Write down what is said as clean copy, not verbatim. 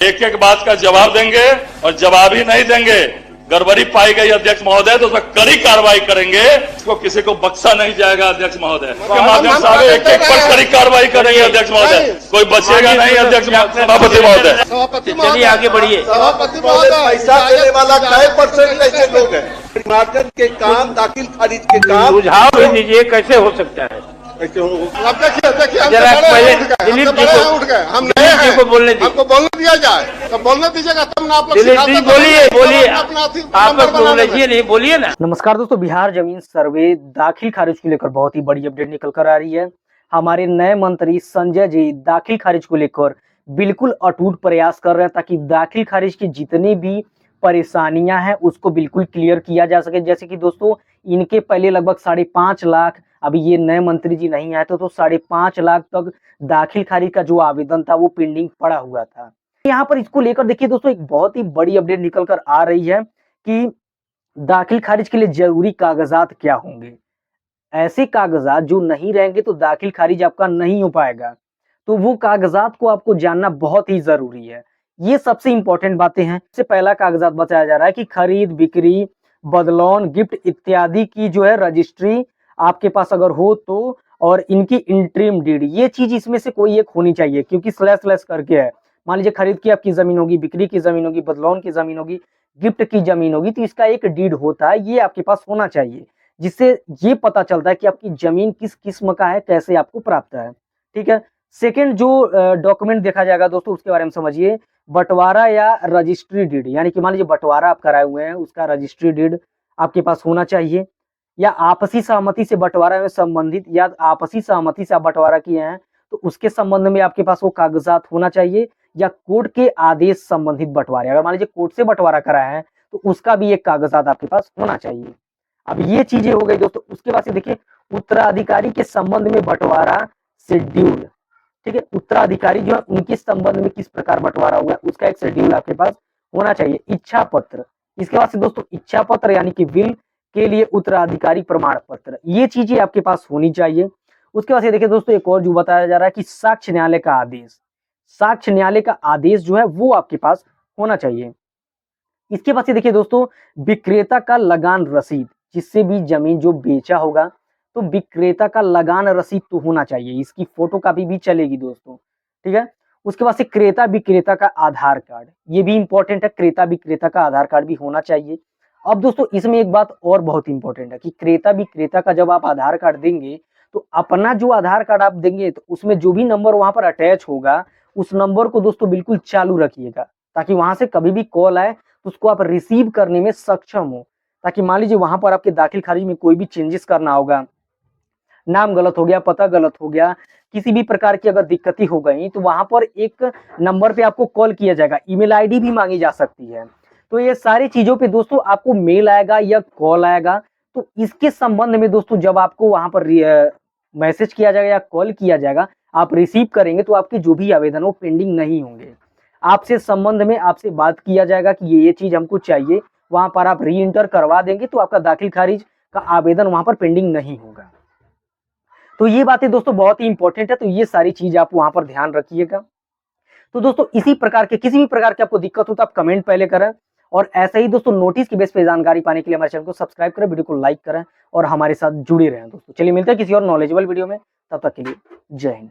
एक एक बात का जवाब देंगे और जवाब ही नहीं देंगे, गड़बड़ी पाई गई अध्यक्ष महोदय तो उसमें कड़ी कार्रवाई करेंगे। उसको किसी को बख्शा नहीं जाएगा अध्यक्ष महोदय के माध्यम से आगे एक एक पर कड़ी कार्रवाई करेंगे अध्यक्ष महोदय, कोई बचेगा नहीं अध्यक्ष सभापति महोदय। चलिए आगे बढ़िए। सभापति महोदय, पैसा देने वाला कई परसेंट ऐसे लोग हैं, निर्वाचन के काम, दाखिल खारिज के काम, सुझाव भी दीजिए कैसे हो सकता है। कैसे हो। अब देखिए जरा पहले दिलीप जी उठ गए, हम नए दिलीप जी हैं, को बोलने दीजिए। हमको बोलने दिया जाए तो बोलने दीजिएगा तब ना आप लोग दिलीप सिखाते जी तो बोलिए हम बोलिए, अपना आप नंबर बनाने में। बोलिए नहीं बोलिए ना। नमस्कार दोस्तों, बिहार जमीन सर्वे दाखिल खारिज को लेकर बहुत ही बड़ी अपडेट निकल कर आ रही है। हमारे नए मंत्री संजय जी दाखिल खारिज को लेकर बिल्कुल अटूट प्रयास कर रहे हैं ताकि दाखिल खारिज की जितनी भी परेशानियां हैं उसको बिल्कुल क्लियर किया जा सके। जैसे कि दोस्तों इनके पहले लगभग 5.5 लाख, अभी ये नए मंत्री जी नहीं आए तो 5.5 लाख तक दाखिल खारिज का जो आवेदन था वो पेंडिंग पड़ा हुआ था। यहाँ पर इसको लेकर देखिए दोस्तों एक बहुत ही बड़ी अपडेट निकल कर आ रही है कि दाखिल खारिज के लिए जरूरी कागजात क्या होंगे। ऐसे कागजात जो नहीं रहेंगे तो दाखिल खारिज आपका नहीं हो पाएगा, तो वो कागजात को आपको जानना बहुत ही जरूरी है। ये सबसे इंपॉर्टेंट बातें हैं। सबसे पहला कागजात बताया जा रहा है कि खरीद बिक्री, बदलौन, गिफ्ट इत्यादि की जो है रजिस्ट्री आपके पास अगर हो तो, और इनकी इंट्रीम डीड, ये चीज इसमें से कोई एक होनी चाहिए क्योंकि स्लैश स्लैश करके है। मान लीजिए खरीद की आपकी जमीन होगी, बिक्री की जमीन होगी, बदलौन की जमीन होगी, गिफ्ट की जमीन होगी, तो इसका एक डीड होता है, ये आपके पास होना चाहिए जिससे ये पता चलता है कि आपकी जमीन किस किस्म का है, कैसे आपको प्राप्त है। ठीक है। सेकंड जो डॉक्यूमेंट देखा जाएगा दोस्तों उसके बारे में समझिए, बंटवारा या रजिस्ट्री डीड, यानी कि मान लीजिए बंटवारा आप कराए हुए हैं, उसका रजिस्ट्री डीड आपके पास होना चाहिए, या आपसी सहमति से बंटवारा में संबंधित, या आपसी सहमति से आप बंटवारा किए हैं तो उसके संबंध में आपके पास वो कागजात होना चाहिए, या कोर्ट के आदेश संबंधित बंटवारे, अगर मान लीजिए कोर्ट से बंटवारा कराया है तो उसका भी एक कागजात आपके पास होना चाहिए। अब ये चीजें हो गई दोस्तों। उसके बाद से देखिए उत्तराधिकारी के संबंध में बंटवारा शेड्यूल, ठीक है, उत्तराधिकारी जो है उनके संबंध में किस प्रकार बंटवारा हुआ है उसका एक शेड्यूल आपके पास होना चाहिए। इच्छा पत्र, इसके बाद से दोस्तों इच्छा पत्र यानी कि विल के लिए उत्तराधिकारी प्रमाण पत्र, ये चीजें आपके पास होनी चाहिए। उसके बाद से देखिए दोस्तों एक और जो बताया जा रहा है कि साक्ष्य न्यायालय का आदेश, साक्ष्य न्यायालय का आदेश जो है वो आपके पास होना चाहिए। इसके बाद से देखिए दोस्तों विक्रेता का लगान रसीद, जिससे भी जमीन जो बेचा होगा तो विक्रेता का लगान रसीद तो होना चाहिए, इसकी फोटोकॉपी भी चलेगी दोस्तों। ठीक है। उसके बाद से क्रेता विक्रेता का आधार कार्ड, ये भी इंपॉर्टेंट है, क्रेता विक्रेता का आधार कार्ड भी होना चाहिए। अब दोस्तों इसमें एक बात और बहुत इंपॉर्टेंट है कि क्रेता विक्रेता का जब आप आधार कार्ड देंगे तो अपना जो आधार कार्ड आप देंगे तो उसमें जो भी नंबर वहां पर अटैच होगा उस नंबर को दोस्तों बिल्कुल चालू रखिएगा, ताकि वहां से कभी भी कॉल आए तो उसको आप रिसीव करने में सक्षम हो। ताकि मान लीजिए वहां पर आपके दाखिल खारिज में कोई भी चेंजेस करना होगा, नाम गलत हो गया, पता गलत हो गया, किसी भी प्रकार की अगर दिक्कतें हो गई तो वहां पर एक नंबर पे आपको कॉल किया जाएगा, ईमेल आईडी भी मांगी जा सकती है। तो ये सारी चीजों पे दोस्तों आपको मेल आएगा या कॉल आएगा, तो इसके संबंध में दोस्तों जब आपको वहां पर मैसेज किया जाएगा या कॉल किया जाएगा, आप रिसीव करेंगे तो आपके जो भी आवेदन वो पेंडिंग नहीं होंगे। आपसे संबंध में आपसे बात किया जाएगा कि ये चीज हमको चाहिए, वहां पर आप री इंटर करवा देंगे तो आपका दाखिल खारिज का आवेदन वहां पर पेंडिंग नहीं होगा। तो ये बातें दोस्तों बहुत ही इंपॉर्टेंट है, तो ये सारी चीज आप वहां पर ध्यान रखिएगा। तो दोस्तों इसी प्रकार के किसी भी प्रकार की आपको दिक्कत हो तो आप कमेंट पहले करें, और ऐसा ही दोस्तों नोटिस की बेस पे जानकारी पाने के लिए हमारे चैनल को सब्सक्राइब करें, वीडियो को लाइक करें और हमारे साथ जुड़े रहें दोस्तों। चलिए मिलते हैं किसी और नॉलेजेबल वीडियो में, तब तक के लिए जय हिंद।